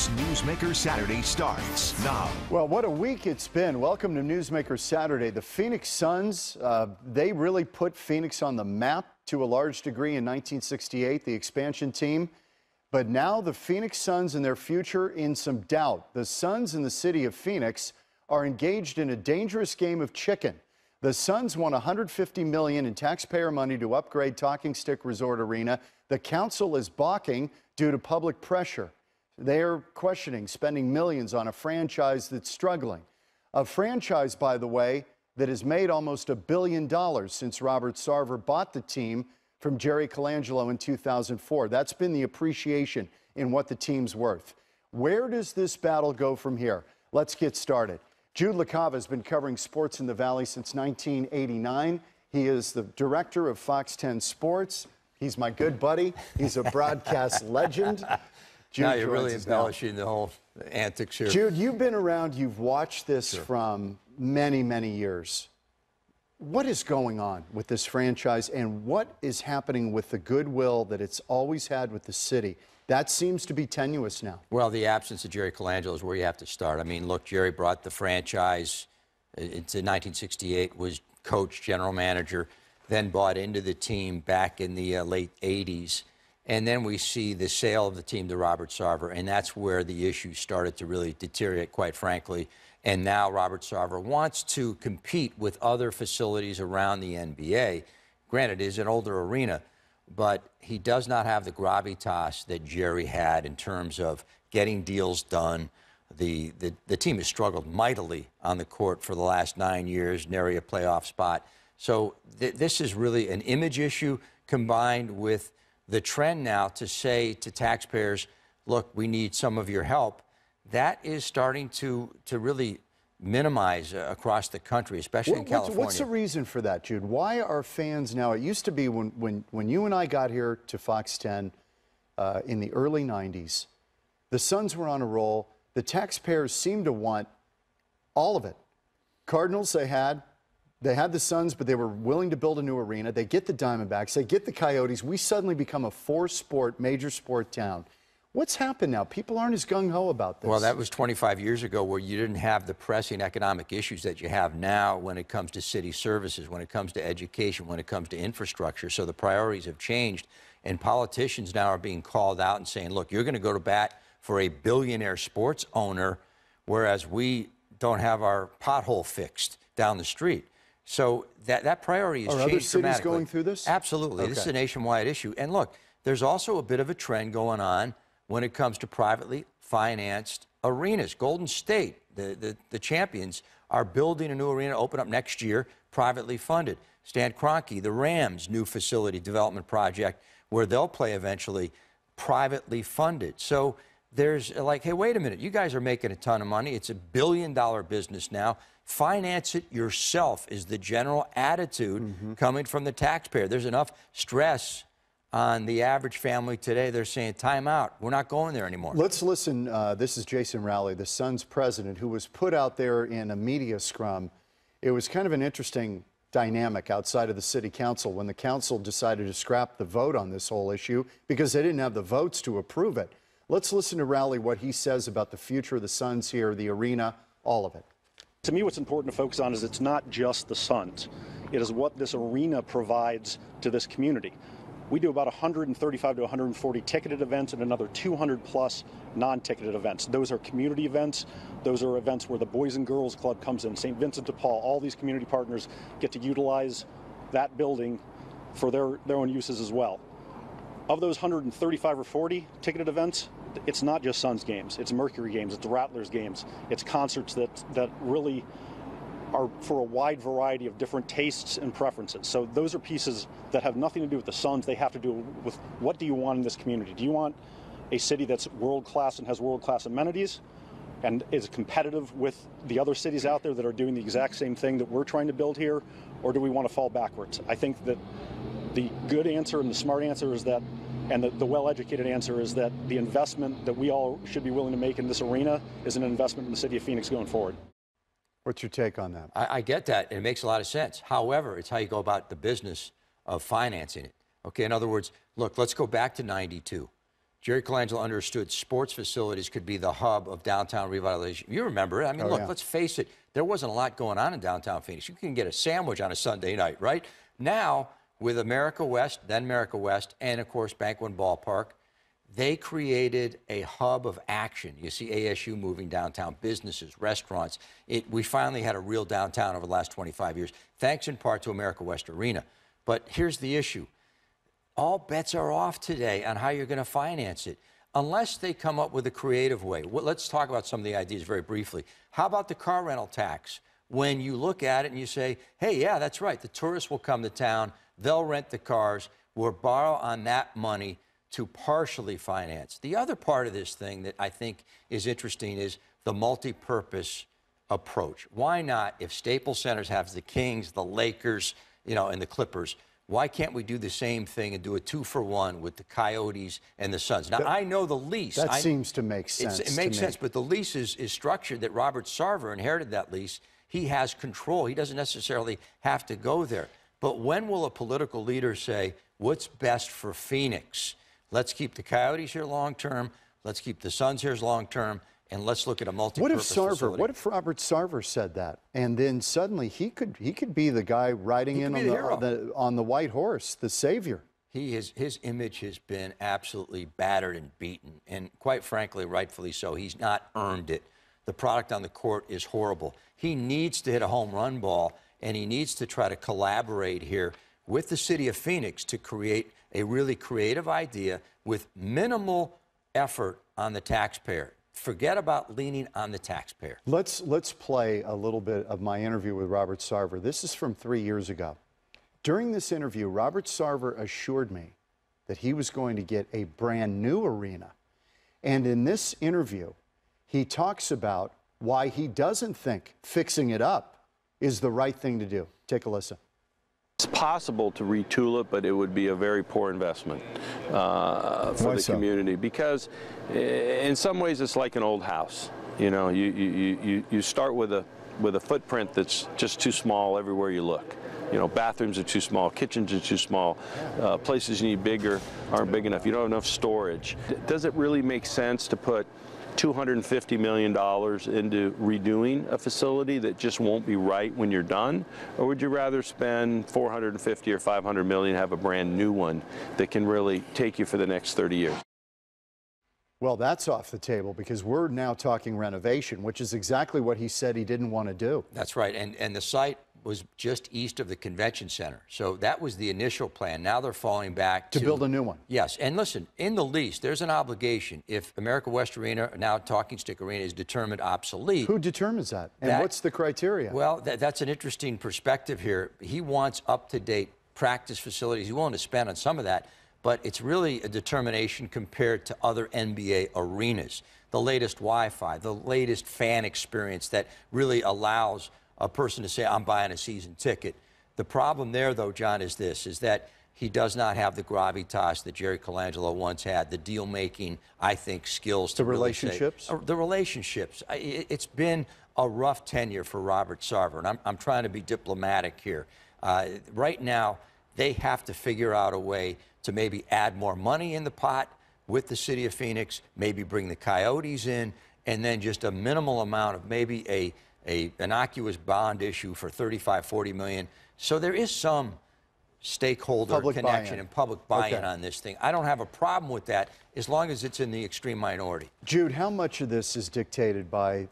This Newsmaker Saturday starts now. Well, what a week it's been. Welcome to Newsmaker Saturday. The Phoenix Suns, they really put Phoenix on the map to a large degree in 1968, the expansion team. But now the Phoenix Suns and their future in some doubt. The Suns and the city of Phoenix are engaged in a dangerous game of chicken. The Suns won $150 million in taxpayer money to upgrade Talking Stick Resort Arena. The council is balking due to public pressure. They're questioning spending millions on a franchise that's struggling. A franchise, by the way, that has made almost $1 billion since Robert Sarver bought the team from Jerry Colangelo in 2004. That's been the appreciation in what the team's worth. Where does this battle go from here? Let's get started. Jude LaCava has been covering sports in the Valley since 1989. He is the director of Fox 10 Sports. He's my good buddy. He's a broadcast legend. Jude, now you're really embellishing the whole antics here. Jude, you've been around. You've watched this from many, many years. What is going on with this franchise, and what is happening with the goodwill that it's always had with the city? That seems to be tenuous now. Well, the absence of Jerry Colangelo is where you have to start. I mean, look, Jerry brought the franchise into 1968, was coach, general manager, then bought into the team back in the late 80s. And then we see the sale of the team to Robert Sarver, and that's where the issues started to really deteriorate, quite frankly. And now Robert Sarver wants to compete with other facilities around the NBA. Granted, it is an older arena, but he does not have the gravitas that Jerry had in terms of getting deals done. The team has struggled mightily on the court for the last 9 years, nary a playoff spot. So this is really an image issue combined with the trend now to say to taxpayers, look, we need some of your help. That is starting to really minimize across the country, especially in California. What's the reason for that, Jude? Why are fans now, it used to be when you and I got here to Fox 10 in the early 90s, the Suns were on a roll. The taxpayers seemed to want all of it. Cardinals, they had the Suns, but they were willing to build a new arena. They get the Diamondbacks, they get the Coyotes. We suddenly become a four-sport, major sport town. What's happened now? People aren't as gung-ho about this. Well, that was 25 years ago where you didn't have the pressing economic issues that you have now when it comes to city services, when it comes to education, when it comes to infrastructure. So the priorities have changed, and politicians now are being called out and saying, look, you're going to go to bat for a billionaire sports owner, whereas we don't have our pothole fixed down the street. So that priority has changed dramatically. Are other cities going through this? Absolutely. Okay. This is a nationwide issue. And look, there's also a bit of a trend going on when it comes to privately financed arenas. Golden State, the champions, are building a new arena, open up next year, privately funded. Stan Kroenke, the Rams' new facility development project, where they'll play eventually, privately funded. So there's like, hey, wait a minute, you guys are making a ton of money. It's $1 billion business now. Finance it yourself is the general attitude coming from the taxpayer. There's enough stress on the average family today. They're saying, time out. We're not going there anymore. Let's listen. This is Jason Rowley, the Suns president, who was put out there in a media scrum. It was kind of an interesting dynamic outside of the city council when the council decided to scrap the vote on this whole issue because they didn't have the votes to approve it. Let's listen to Rowley, what he says about the future of the Suns here, the arena, all of it. To me, what's important to focus on is it's not just the Suns. It is what this arena provides to this community. We do about 135 to 140 ticketed events and another 200 plus non-ticketed events. Those are community events. Those are events where the Boys and Girls Club comes in, St. Vincent de Paul. All these community partners get to utilize that building for their own uses as well. Of those 135 or 40 ticketed events, it's not just Suns games. It's Mercury games. It's Rattlers games. It's concerts that really are for a wide variety of different tastes and preferences. So those are pieces that have nothing to do with the Suns. They have to do with what do you want in this community? Do you want a city that's world-class and has world-class amenities and is competitive with the other cities out there that are doing the exact same thing that we're trying to build here? Or do we want to fall backwards? I think that the good answer and the smart answer is that, and the well-educated answer is that the investment that we all should be willing to make in this arena is an investment in the city of Phoenix going forward. What's your take on that? I get that. It makes a lot of sense. However, it's how you go about the business of financing it. Okay, in other words, look, let's go back to '92. Jerry Colangelo understood sports facilities could be the hub of downtown revitalization. You remember it. I mean, look, let's face it. There wasn't a lot going on in downtown Phoenix. You can get a sandwich on a Sunday night, right? Now, with America West, then America West, and, of course, Bank One Ballpark, they created a hub of action. You see ASU moving downtown, businesses, restaurants. We finally had a real downtown over the last 25 years, thanks in part to America West Arena. But here's the issue. All bets are off today on how you're going to finance it, unless they come up with a creative way. Let's talk about some of the ideas very briefly. How about the car rental tax? When you look at it and you say, hey, yeah, that's right, the tourists will come to town, they'll rent the cars, we'll borrow on that money to partially finance. The other part of this thing that I think is interesting is the multi-purpose approach. Why not, if Staples Centers has the Kings, the Lakers, and the Clippers, why can't we do the same thing and do a 2-for-1 with the Coyotes and the Suns? Now, I know the lease. That seems to make sense. It makes sense, but the lease is structured that Robert Sarver inherited that lease. He has control. He doesn't necessarily have to go there. But when will a political leader say, what's best for Phoenix? Let's keep the Coyotes here long-term. Let's keep the Suns here long-term. And let's look at a multi-purpose facility. What if Robert Sarver said that, and then suddenly he could be the guy riding in on the white horse, the savior? His image has been absolutely battered and beaten, and quite frankly, rightfully so. He's not earned it. The product on the court is horrible. He needs to hit a home run ball, and he needs to try to collaborate here with the city of Phoenix to create a really creative idea with minimal effort on the taxpayer. Forget about leaning on the taxpayer. Let's play a little bit of my interview with Robert Sarver. This is from 3 years ago. During this interview, Robert Sarver assured me that he was going to get a brand new arena. And in this interview, he talks about why he doesn't think fixing it up is the right thing to do. Take a listen. It's possible to retool it, but it would be a very poor investment for the community, because in some ways it's like an old house. You start with a footprint that's just too small everywhere you look. Bathrooms are too small, kitchens are too small, places you need bigger aren't big enough. You don't have enough storage. Does it really make sense to put $250 million into redoing a facility that just won't be right when you're done? Or would you rather spend $450 or $500 million and have a brand new one that can really take you for the next 30 years? Well, that's off the table, because we're now talking renovation, which is exactly what he said he didn't want to do. That's right. And the site was just east of the convention center. So that was the initial plan. Now they're falling back to build a new one. Yes. And listen, in the lease, there's an obligation. If America West Arena, now Talking Stick Arena, is determined obsolete. Who determines that? And what's the criteria? Well, that's an interesting perspective here. He wants up-to-date practice facilities. He's willing to spend on some of that, but it's really a determination compared to other NBA arenas. The latest Wi-Fi, the latest fan experience that really allows a person to say, I'm buying a season ticket. The problem there, though, John, is that he does not have the gravitas that Jerry Colangelo once had, the deal-making, I think, skills to really relationships? The relationships. It's been a rough tenure for Robert Sarver, and I'm trying to be diplomatic here. Right now, they have to figure out a way to maybe add more money in the pot with the city of Phoenix, maybe bring the Coyotes in, and then just a minimal amount of maybe a innocuous bond issue for $35–40 million. So there is some stakeholder connection and public buy-in on this thing. I don't have a problem with that as long as it's in the extreme minority. Jude, how much of this is dictated by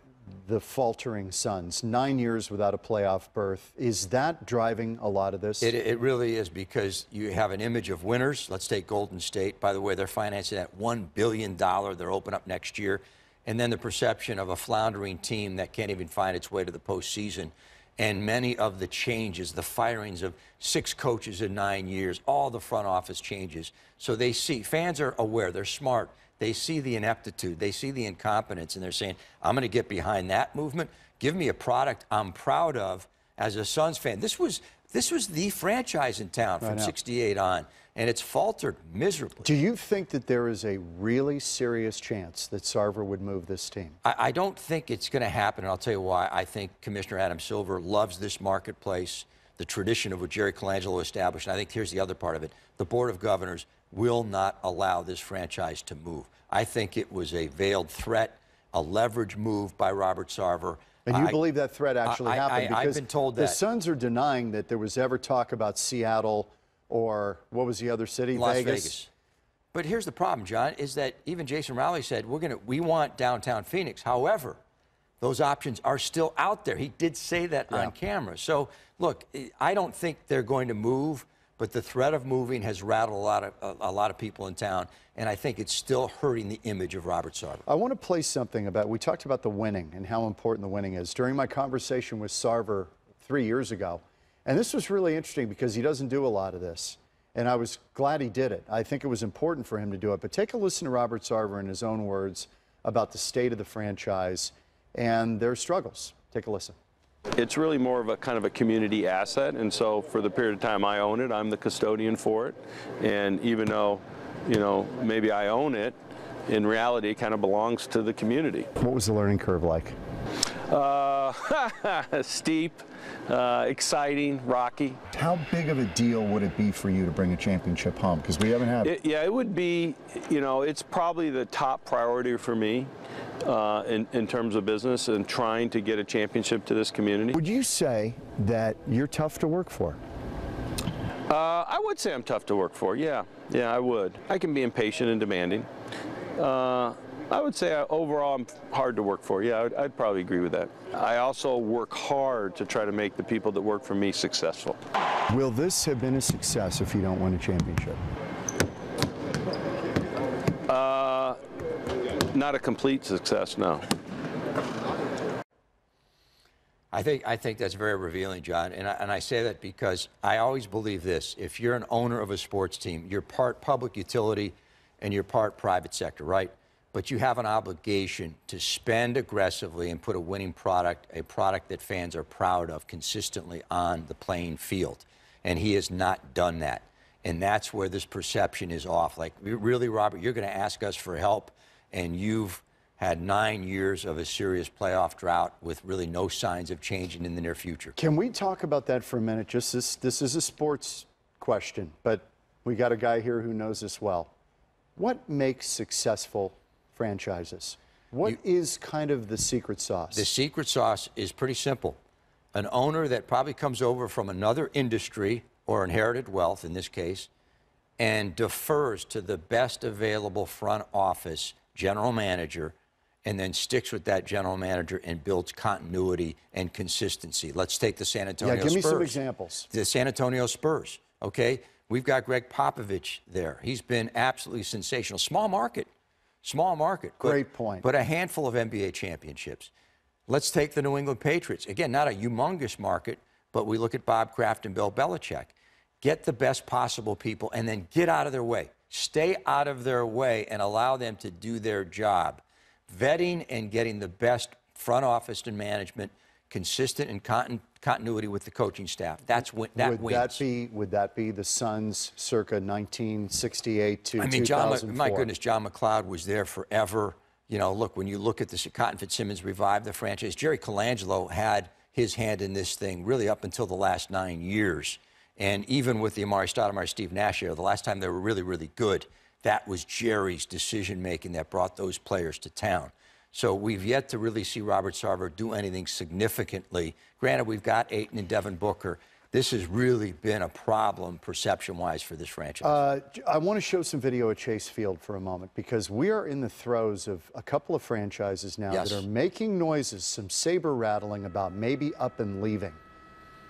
the faltering Suns? 9 years without a playoff berth. Is that driving a lot of this? It really is, because you have an image of winners. Let's take Golden State. By the way, they're financing at $1 billion. They're open up next year. And then the perception of a floundering team that can't even find its way to the postseason. And many of the changes, the firings of 6 coaches in 9 years, all the front office changes. So they see, fans are aware, they're smart. They see the ineptitude, they see the incompetence, and they're saying, I'm going to get behind that movement. Give me a product I'm proud of as a Suns fan. This was the franchise in town from '68 on, and it's faltered miserably. Do you think that there is a really serious chance that Sarver would move this team? I don't think it's going to happen, and I'll tell you why. I think Commissioner Adam Silver loves this marketplace, the tradition of what Jerry Colangelo established, and I think here's the other part of it. The Board of Governors will not allow this franchise to move. I think it was a veiled threat, a leverage move by Robert Sarver. And you believe that threat actually happened? Because I've been told that. The Suns are denying that there was ever talk about Seattle or what was the other city? Las Vegas. But here's the problem, John, is that even Jason Rowley said, we want downtown Phoenix. However, those options are still out there. He did say that on camera. So, look, I don't think they're going to move, but the threat of moving has rattled a lot of people in town, and I think it's still hurting the image of Robert Sarver. I want to play something about, we talked about the winning and how important the winning is. During my conversation with Sarver 3 years ago, and this was really interesting because he doesn't do a lot of this, and I was glad he did it. I think it was important for him to do it. But take a listen to Robert Sarver in his own words about the state of the franchise and their struggles. Take a listen. It's really more of a kind of a community asset, and so for the period of time I own it, I'm the custodian for it. And even though, you know, maybe I own it, in reality it kind of belongs to the community. What was the learning curve like? Steep, exciting, rocky. How big of a deal would it be for you to bring a championship home? Because we haven't had it. Yeah, it would be, you know, it's probably the top priority for me in terms of business and trying to get a championship to this community. Would you say that you're tough to work for? I would say I'm tough to work for, yeah. Yeah, I would. I can be impatient and demanding. I would say overall I'm hard to work for. Yeah, I'd probably agree with that. I also work hard to try to make the people that work for me successful. Will this have been a success if you don't win a championship? Not a complete success, no. I think that's very revealing, John, and I say that because I always believe this. If you're an owner of a sports team, you're part public utility and you're part private sector, right? But you have an obligation to spend aggressively and put a winning product, a product that fans are proud of, consistently on the playing field. And he has not done that. And that's where this perception is off. Like, really, Robert, you're going to ask us for help, and you've had 9 years of a serious playoff drought with really no signs of changing in the near future. Can we talk about that for a minute? Just this is a sports question, but we got a guy here who knows this well. What makes successful franchises? What is kind of the secret sauce? The secret sauce is pretty simple. An owner that probably comes over from another industry or inherited wealth in this case and defers to the best available front office general manager and then sticks with that general manager and builds continuity and consistency. Let's take the San Antonio Spurs. Yeah, give me some examples. The San Antonio Spurs, okay? We've got Greg Popovich there. He's been absolutely sensational. Small market. Great point. But a handful of NBA championships. Let's take the New England Patriots. Again, not a humongous market, but we look at Bob Kraft and Bill Belichick. Get the best possible people and then get out of their way. Stay out of their way and allow them to do their job. Vetting and getting the best front office and management, consistent and continuity with the coaching staff. That wins. Would that be the Suns circa 1968 to 2004? I mean, my goodness, John McLeod was there forever. You know, look, when you look at the Cotton Fitzsimmons revived the franchise, Jerry Colangelo had his hand in this thing really up until the last 9 years. And even with the Amari Stoudemire, Steve Nash era, the last time they were really, really good, that was Jerry's decision-making that brought those players to town. So we've yet to really see Robert Sarver do anything significantly. Granted, we've got Ayton and Devin Booker. This has really been a problem perception-wise for this franchise. I want to show some video at Chase Field for a moment because we are in the throes of a couple of franchises now that are making noises, some saber rattling about maybe up and leaving.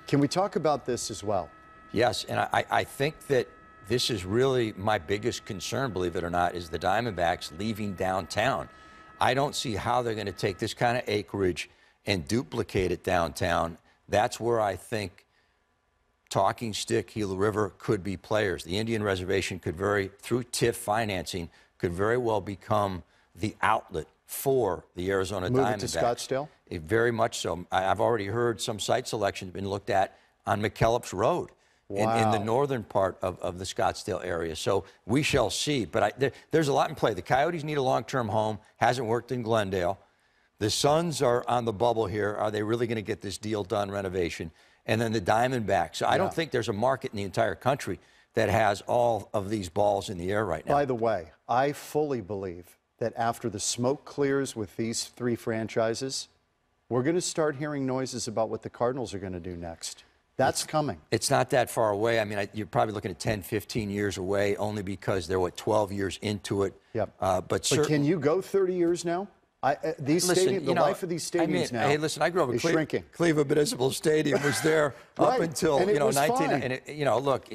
Can we talk about this as well? Yes, and I think that this is really my biggest concern, believe it or not, is the Diamondbacks leaving downtown. I don't see how they're going to take this kind of acreage and duplicate it downtown. That's where I think Talking Stick, Gila River could be players. The Indian Reservation could through TIF financing, could very well become the outlet for the Arizona Diamondbacks. Move it to Scottsdale? Very much so. I've already heard some site selection has been looked at on McKellips Road. Wow. In the northern part of the Scottsdale area. So we shall see. But there's a lot in play. The Coyotes need a long-term home. Hasn't worked in Glendale. The Suns are on the bubble here. Are they really going to get this deal done, renovation? And then the Diamondbacks. So I don't think there's a market in the entire country that has all of these balls in the air right now. By the way, I fully believe that after the smoke clears with these three franchises, we're going to start hearing noises about what the Cardinals are going to do next. That's coming. It's not that far away. I mean, you're probably looking at 10, 15 years away, only because they're, 12 years into it. Yep. But can you go 30 years now? The life of these stadiums now. Hey, listen, I grew up in shrinking. Cleveland Municipal Stadium was there right. up until and 19. And look,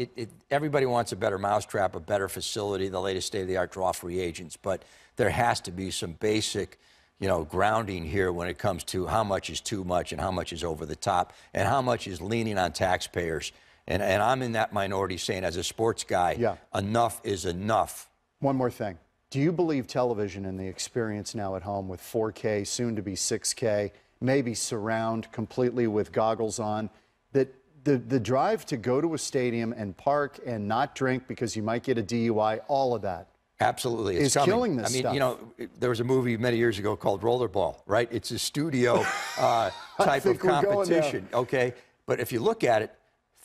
everybody wants a better mousetrap, a better facility, the latest state-of-the-art draw free agents, but there has to be some basic, grounding here when it comes to how much is too much and how much is over the top and how much is leaning on taxpayers. And I'm in that minority saying, as a sports guy, enough is enough. One more thing. Do you believe television and the experience now at home with 4K, soon to be 6K, maybe surround completely with goggles on, that the drive to go to a stadium and park and not drink because you might get a DUI, all of that? Absolutely. It's killing this stuff. There was a movie many years ago called Rollerball, right? It's a studio type of competition, okay? But if you look at it,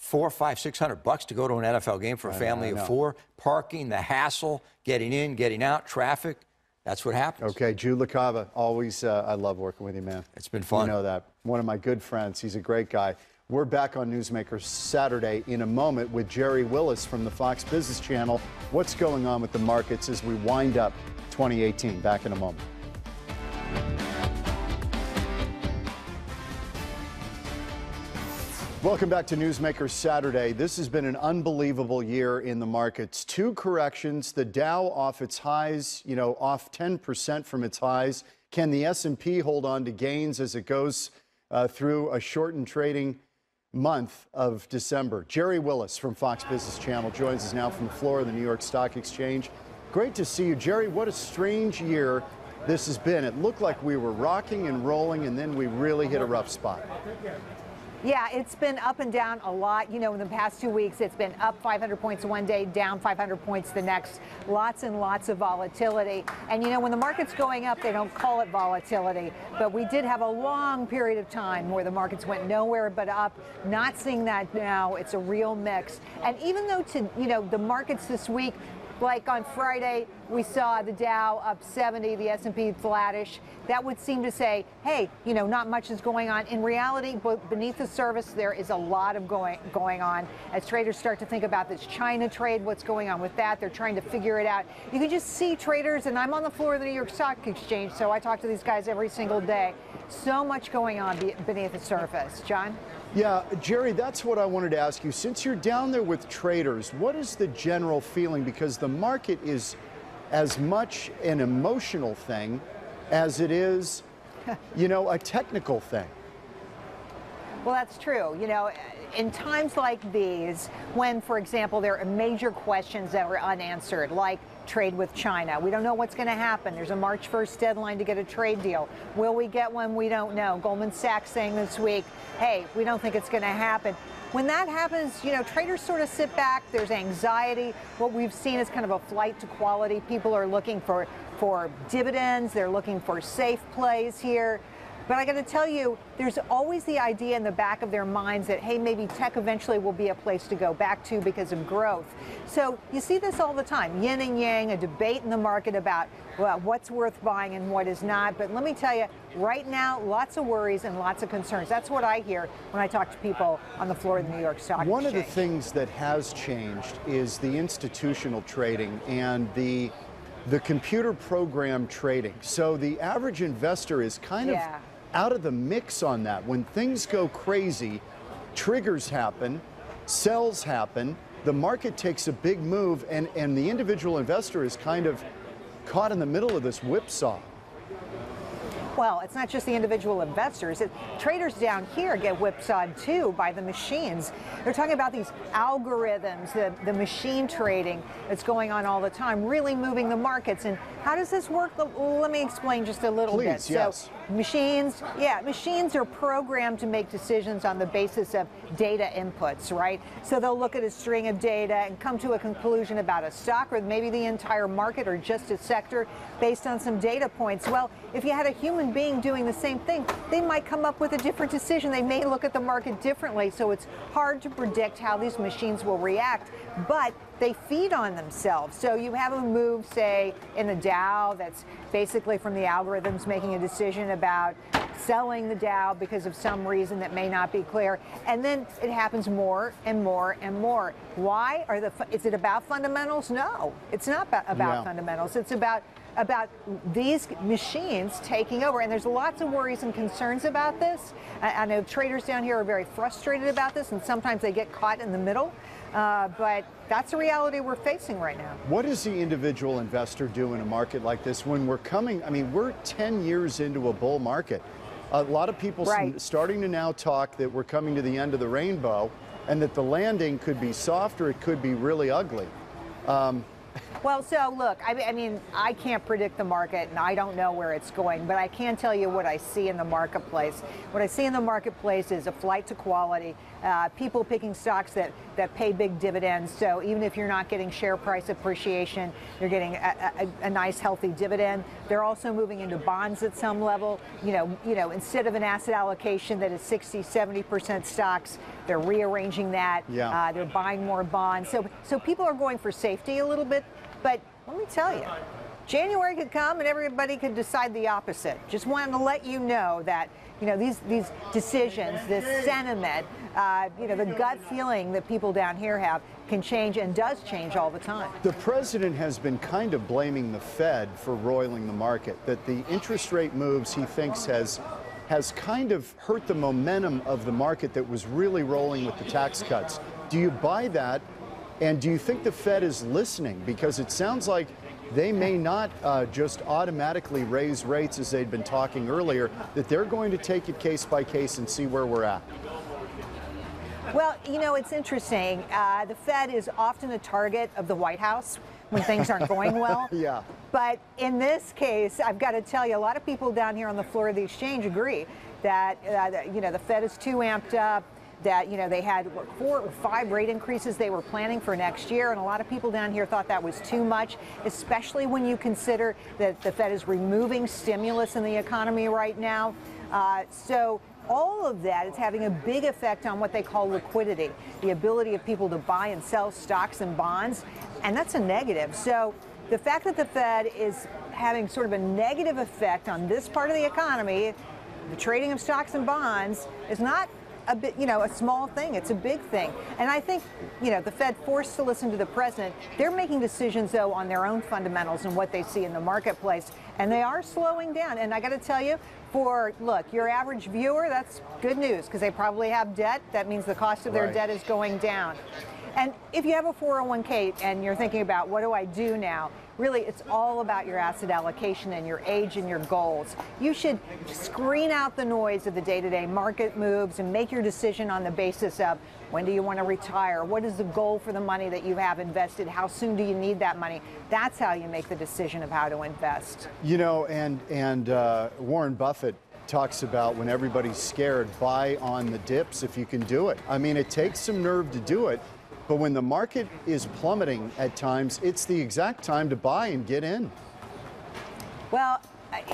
$400, $500, $600 to go to an NFL game for a family of four. Parking, the hassle, getting in, getting out, traffic. That's what happens. Okay, Jude LaCava, always, I love working with you, man. It's been fun. You know that. One of my good friends. He's a great guy. We're back on Newsmaker Saturday in a moment with Jerry Willis from the Fox Business Channel. What's going on with the markets as we wind up 2018? Back in a moment. Welcome back to Newsmaker Saturday. This has been an unbelievable year in the markets. Two corrections. The Dow off its highs, off 10% from its highs. Can the S&P hold on to gains as it goes through a shortened trading month of December? Jerry Willis from Fox Business Channel joins us now from the floor of the New York Stock Exchange. Great to see you, Jerry. What a strange year this has been. It looked like we were rocking and rolling, and then we really hit a rough spot. Yeah, it's been up and down a lot. In the past 2 weeks, it's been up 500 points one day, down 500 points the next. Lots and lots of volatility. And, when the market's going up, they don't call it volatility. But we did have a long period of time where the markets went nowhere but up. Not seeing that now. It's a real mix. And even though, the markets this week, like on Friday, we saw the Dow up 70, the S&P flattish. That would seem to say, hey, not much is going on. In reality, beneath the surface, there is a lot of going on. As traders start to think about this China trade, what's going on with that, they're trying to figure it out. You can just see traders, and I'm on the floor of the New York Stock Exchange, so I talk to these guys every single day. So much going on beneath the surface. John? Yeah, Jerry, that's what I wanted to ask you. Since you're down there with traders, what is the general feeling? Because the market is as much an emotional thing as it is, a technical thing. Well, that's true. In times like these, when, for example, there are major questions that are unanswered, like trade with China. We don't know what's going to happen. There's a March 1st deadline to get a trade deal. Will we get one? We don't know. Goldman Sachs saying this week, hey, we don't think it's going to happen. When that happens, traders sort of sit back. There's anxiety. What we've seen is kind of a flight to quality. People are looking for dividends. They're looking for safe plays here. But I got to tell you, there's always the idea in the back of their minds that, hey, maybe tech eventually will be a place to go back to because of growth. So you see this all the time, yin and yang, a debate in the market about what's worth buying and what is not. But let me tell you, right now, lots of worries and lots of concerns. That's what I hear when I talk to people on the floor of the New York Stock Exchange. One of the things that has changed is the institutional trading and the computer program trading. So the average investor is kind of out of the mix on that. When things go crazy, triggers happen, sells happen, the market takes a big move, and the individual investor is kind of caught in the middle of this whipsaw. Well, it's not just the individual investors. Traders down here get whipsawed too by the machines. They're talking about these algorithms, the machine trading that's going on all the time, really moving the markets. And how does this work? Let me explain just a little bit. Please, yes. So machines are programmed to make decisions on the basis of data inputs, right? So they'll look at a string of data and come to a conclusion about a stock or maybe the entire market or just a sector based on some data points. Well, if you had a human being doing the same thing, they might come up with a different decision. They may look at the market differently. So it's hard to predict how these machines will react. But they feed on themselves. So you have a move, say, in the Dow that's basically from the algorithms making a decision about selling the Dow because of some reason that may not be clear. And then it happens more and more and more. Why? Is it about fundamentals? No, it's not about fundamentals. It's about these machines taking over. And there's lots of worries and concerns about this. I know traders down here are very frustrated about this, and sometimes they get caught in the middle. But that's the reality we're facing right now. What does the individual investor do in a market like this when we're coming? I mean, we're 10 years into a bull market. A lot of people starting to now talk that we're coming to the end of the rainbow and that the landing could be soft or it could be really ugly. Well, so look, I mean, I can't predict the market and I don't know where it's going, but I can tell you what I see in the marketplace. What I see in the marketplace is a flight to quality, people picking stocks that pay big dividends. So even if you're not getting share price appreciation, you're getting a nice healthy dividend. They're also moving into bonds at some level. You know, instead of an asset allocation that is 60-70% stocks, they're rearranging that. Yeah. They're buying more bonds. So people are going for safety a little bit. But let me tell you, January could come and everybody could decide the opposite. Just wanted to let you know that, you know, these decisions, this sentiment, you know, the gut feeling that people down here have can change and does change all the time. The president has been kind of blaming the Fed for roiling the market, that the interest rate moves he thinks has kind of hurt the momentum of the market that was really rolling with the tax cuts. Do you buy that? And do you think the Fed is listening? Because it sounds like they may not just automatically raise rates as they'd been talking earlier, that they're going to take it case by case and see where we're at. Well, you know, it's interesting. The Fed is often a target of the White House when things aren't going well. Yeah. But in this case, I've got to tell you, a lot of people down here on the floor of the exchange agree that, you know, the Fed is too amped up, that, you know, they had 4 or 5 rate increases they were planning for next year, and a lot of people down here thought that was too much, especially when you consider that the Fed is removing stimulus in the economy right now. So all of that is having a big effect on what they call liquidity, the ability of people to buy and sell stocks and bonds, and that's a negative. So the fact that the Fed is having sort of a negative effect on this part of the economy, the trading of stocks and bonds, is not a bit, you know, a small thing. It's a big thing. And I think, you know, the Fed forced to listen to the president. They're making decisions, though, on their own fundamentals and what they see in the marketplace. And they are slowing down. And I got to tell you, look, your average viewer, that's good news because they probably have debt. That means the cost of their debt is going down. And if you have a 401k and you're thinking about what do I do now, really it's all about your asset allocation and your age and your goals. You should screen out the noise of the day-to-day market moves and make your decision on the basis of when do you want to retire, what is the goal for the money that you have invested, how soon do you need that money. That's how you make the decision of how to invest. You know, and Warren Buffett talks about when everybody's scared, buy on the dips if you can do it. I mean, it takes some nerve to do it. But when the market is plummeting at times, it's the exact time to buy and get in. Well,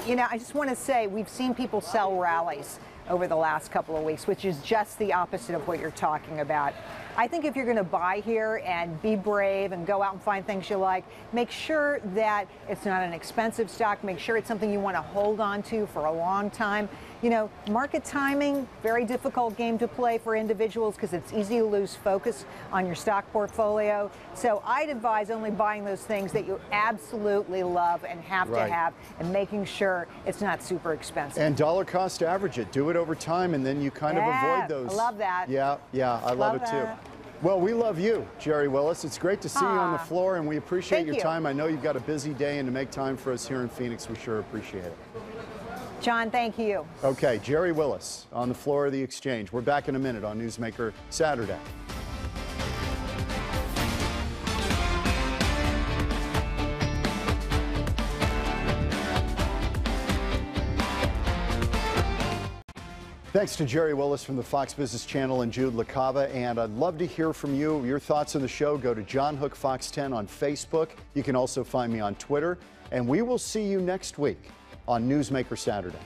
you know, I just want to say we've seen people sell rallies over the last couple of weeks, which is just the opposite of what you're talking about. I think if you're going to buy here and be brave and go out and find things you like, make sure that it's not an expensive stock. Make sure it's something you want to hold on to for a long time. You know, market timing, very difficult game to play for individuals because it's easy to lose focus on your stock portfolio. So I'd advise only buying those things that you absolutely love and have to have, and making sure it's not super expensive. And dollar cost average it. Do it over time, and then you kind of avoid those. I love that. Yeah, I love it too. Well, we love you, Jerry Willis. It's great to see you on the floor, and we appreciate your time. I know you've got a busy day, and to make time for us here in Phoenix, we sure appreciate it. John, thank you. Okay, Jerry Willis on the floor of the exchange. We're back in a minute on Newsmaker Saturday. Thanks to Jerry Willis from the Fox Business Channel and Jude, LaCava, and I'd love to hear from you. Your thoughts on the show, go to John Hook Fox 10 on Facebook. You can also find me on Twitter, and we will see you next week on Newsmaker Saturday.